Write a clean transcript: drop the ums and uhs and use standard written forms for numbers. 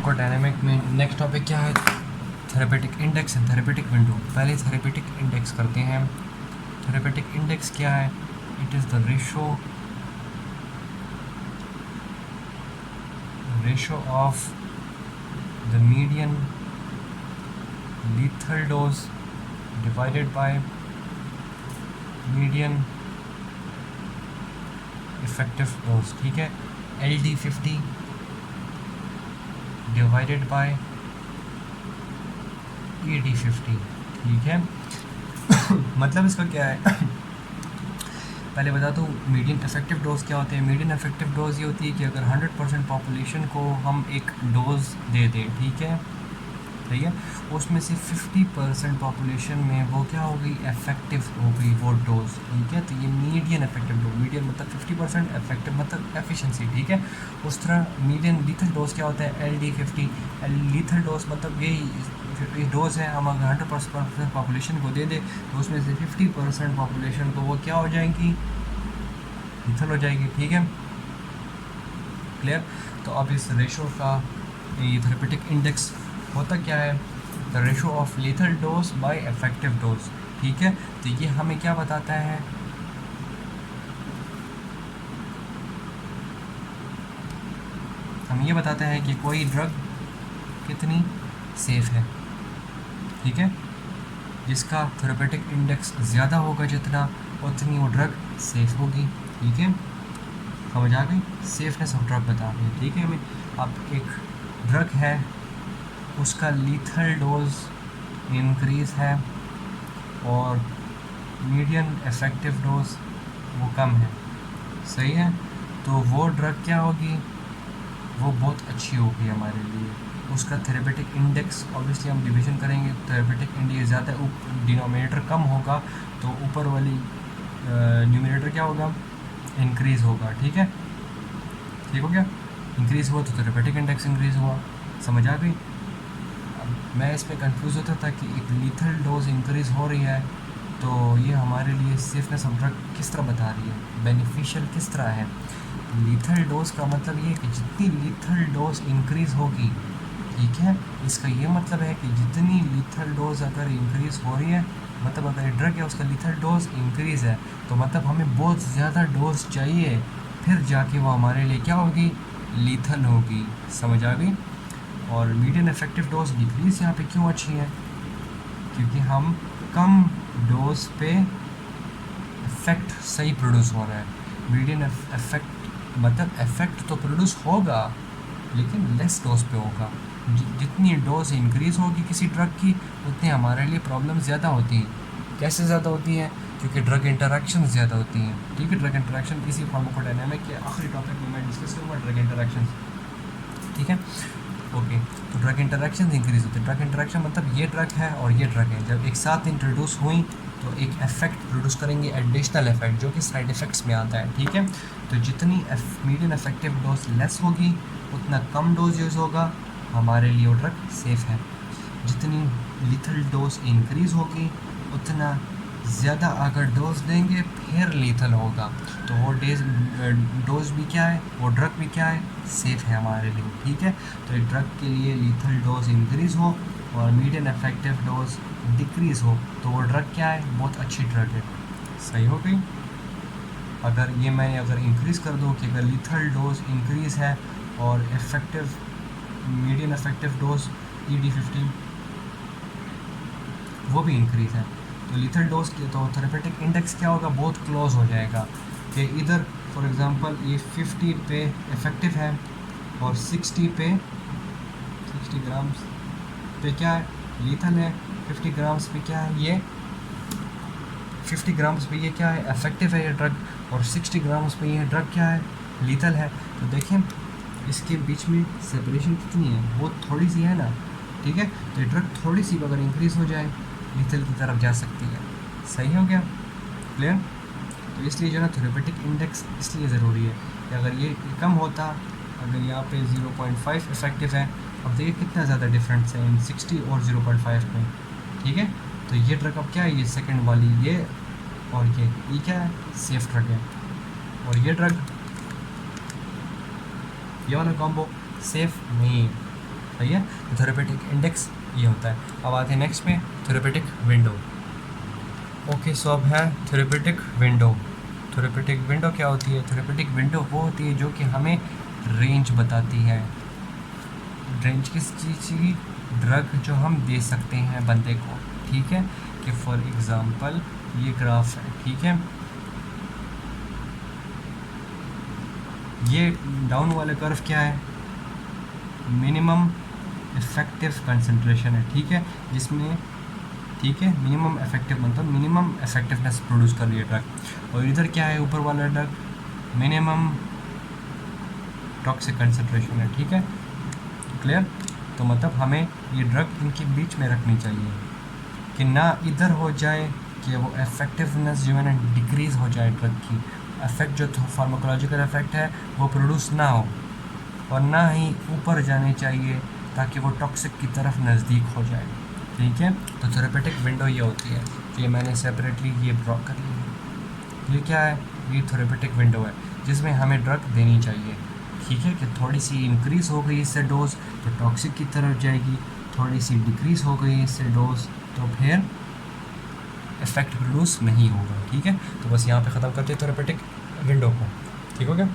Pharmacodynamic में next topic क्या है? Therapeutic index and therapeutic window. पहले थेरेपेटिक इंडेक्स करते हैं। थेरेपेटिक इंडेक्स क्या है? It is the ratio of the median lethal dose divided by median effective dose। ठीक है, LD50 डिवाइडेड बाय ED50। ठीक है मतलब इसका क्या है पहले बता दूँ मीडियन इफेक्टिव डोज क्या होते हैं। मीडियन इफेक्टिव डोज ये होती है कि अगर 100% पॉपुलेशन को हम एक डोज दे दें, ठीक है, सही है, उसमें से 50% पॉपुलेशन में वो क्या हो गई, इफेक्टिव हो गई वो डोज। ठीक है, तो ये मीडियन इफेक्टिव डोज, मीडियन मतलब 50%, इफेक्टिव मतलब एफिशिएंसी। ठीक है, उस तरह मीडियन लीथल डोज क्या होता है, LD50। लीथल डोज मतलब यही डोज है, हम अगर 100% पॉपुलेशन को दे दे तो उसमें से 50% पॉपुलेशन को वो क्या हो जाएगी, लीथल हो जाएगी। ठीक है, क्लियर। तो अब इस रेशो का ये थेरेपेटिक इंडेक्स होता क्या है, the ratio of lethal dose bye effective dose. ठीक है, तो ये हमें क्या बताता है, हम ये बताता है कि कोई ड्रग कितनी सेफ है। ठीक है, जिसका थेरेपेटिक इंडेक्स ज़्यादा होगा जितना, उतनी वो ड्रग सेफ होगी। ठीक है, समझ आ गई, सेफनेस ऑफ ड्रग बता रही है। ठीक है, हमें अब एक ड्रग है, उसका लीथल डोज इंक्रीज़ है और मीडियन इफेक्टिव डोज वो कम है, सही है, तो वो ड्रग क्या होगी, वो बहुत अच्छी होगी हमारे लिए। उसका थेरेपेटिक इंडेक्स ऑब्वियसली हम डिवीज़न करेंगे, थेरेपेटिक इंडेक्स ज़्यादा डिनोमिनेटर कम होगा तो ऊपर वाली न्यूमिनेटर क्या होगा, इंक्रीज़ होगा। ठीक है, ठीक हो गया, इंक्रीज़ हुआ तो थेरेपेटिक इंडेक्स इंक्रीज़ हुआ। समझ आ गई। मैं इसमें कंफ्यूज होता था कि एक लीथल डोज इंक्रीज़ हो रही है तो ये हमारे लिए सेफनेस ऑफ ड्रग किस तरह बता रही है, बेनिफिशियल किस तरह है। लीथल डोज का मतलब ये है कि जितनी लीथल डोज इंक्रीज़ होगी, ठीक है, इसका ये मतलब है कि जितनी लीथल डोज अगर इंक्रीज़ हो रही है, मतलब अगर ड्रग है उसका लीथल डोज इंक्रीज़ है तो मतलब हमें बहुत ज़्यादा डोज चाहिए, फिर जाके वो हमारे लिए क्या होगी, लीथल होगी। समझ आ गई। और मीडियन इफेक्टिव डोज डिक्रीज यहाँ पे क्यों अच्छी है, क्योंकि हम कम डोज पे इफेक्ट सही प्रोड्यूस हो रहा है। मीडियन इफेक्ट मतलब इफेक्ट तो प्रोड्यूस होगा लेकिन लेस डोज पे होगा। जितनी डोज इंक्रीज़ होगी किसी ड्रग की, उतनी हमारे लिए प्रॉब्लम ज़्यादा होती हैं। कैसे ज़्यादा होती हैं, क्योंकि ड्रग इंटरेक्शन ज़्यादा होती हैं। ठीक है, ड्रग इंटरेक्शन इसी फार्माकोडायनामिक के आखिरी टॉपिक में मैं डिस्कस करूँगा, ड्रग इंटरेक्शन। ठीक है, ओके, तो ड्रग इंटरेक्शन इंक्रीज़ होती है। ड्रग इंटरेक्शन मतलब ये ड्रग है और ये ड्रग है, जब एक साथ इंट्रोड्यूस हुई तो एक इफेक्ट प्रोड्यूस करेंगे, एडिशनल इफेक्ट जो कि साइड इफ़ेक्ट्स में आता है। ठीक है, तो जितनी मीडियन इफेक्टिव डोज लेस होगी उतना कम डोज यूज़ होगा, हमारे लिए वो ड्रग सेफ़ है। जितनी लीथल डोज इंक्रीज़ होगी उतना ज़्यादा अगर डोज देंगे फिर लीथल होगा, तो वो डोज भी क्या है, वो ड्रग भी क्या है, सेफ़ है हमारे लिए। ठीक है, तो एक ड्रग के लिए लीथल डोज इंक्रीज़ हो और मीडियन इफेक्टिव डोज डिक्रीज़ हो तो वो ड्रग क्या है, बहुत अच्छी ड्रग है। सही हो गई। अगर ये मैं अगर इंक्रीज़ कर दूँ कि अगर लीथल डोज इंक्रीज़ है और effective median effective dose ED50 वो भी इंक्रीज़ है, तो लीथल डोज के तो थेरेपेटिक इंडेक्स क्या होगा, बहुत क्लोज हो जाएगा कि इधर फॉर एग्जांपल ये 50 पे इफ़ेक्टिव है और 60 ग्राम्स पे क्या है, लीथल है। 50 ग्राम्स पे क्या है, ये 50 ग्राम्स पे ये क्या है, इफेक्टिव है ये ड्रग, और 60 ग्राम्स पे ये ड्रग क्या है, लीथल है। तो देखें इसके बीच में सेपरेशन कितनी है, बहुत थोड़ी सी है ना। ठीक है, तो ये ड्रग थोड़ी सी अगर इंक्रीज़ हो जाए लीथल की तरफ जा सकती है। सही हो गया, क्लियर। तो इसलिए जो है ना थेरेपेटिक इंडेक्स इसलिए ज़रूरी है कि अगर ये कम होता, अगर यहाँ पे 0.5 इफेक्टिव है, अब देखिए कितना ज़्यादा डिफरेंस है इन 60 और 0.5 में। ठीक है, तो ये ड्रग अब क्या है, ये सेकंड वाली ये और ये क्या है, सेफ ड्रग है, और ये ड्रग ये वाला कॉम्बो सेफ नहीं है। सही है। तो थेरेपेटिक इंडेक्स ये होता है। अब आते हैं नेक्स्ट पे, थेरेपेटिक विंडो। ओके, सो अब है थेरेपेटिक विंडो। थेरेपेटिक विंडो क्या होती है? थेरेपेटिक विंडो वो होती है जो कि हमें रेंज बताती है। रेंज किस चीज़ की? ड्रग जो हम दे सकते हैं बंदे को, ठीक है। कि फॉर एग्ज़ाम्पल ये ग्राफ है, ठीक है, ये डाउन वाला कर्व क्या है? मिनिमम इफेक्टिव कंसंट्रेशन है, ठीक है, जिसमें, ठीक है, मिनिमम इफेक्टिव मतलब मिनिमम इफेक्टिवनेस प्रोड्यूस कर रही है ड्रग। और इधर क्या है ऊपर वाला ड्रग? मिनिमम टॉक्सिक कंसंट्रेशन है, ठीक है, क्लियर। तो मतलब हमें ये ड्रग इनके बीच में रखनी चाहिए कि ना इधर हो जाए कि वो इफेक्टिवनेस जो है ना डिक्रीज़ हो जाए, ड्रग की इफेक्ट जो फार्माकोलॉजिकल इफेक्ट है वो प्रोड्यूस ना हो, और ना ही ऊपर जाने चाहिए ताकि वो टॉक्सिक की तरफ नज़दीक हो जाए, ठीक है। तो थेरेपेटिक विंडो ये होती है, तो ये मैंने सेपरेटली ये ड्रॉ कर ली है। ये क्या है? ये थेरेपेटिक विंडो है जिसमें हमें ड्रग देनी चाहिए, ठीक है, कि थोड़ी सी इंक्रीज़ हो गई इससे डोज तो टॉक्सिक की तरफ जाएगी, थोड़ी सी डिक्रीज़ हो गई इससे डोज तो फिर इफेक्ट प्रोड्यूस नहीं होगा, ठीक है। तो बस यहाँ पे ख़त्म करते हैं थेरेपेटिक विंडो को, ठीक हो गया।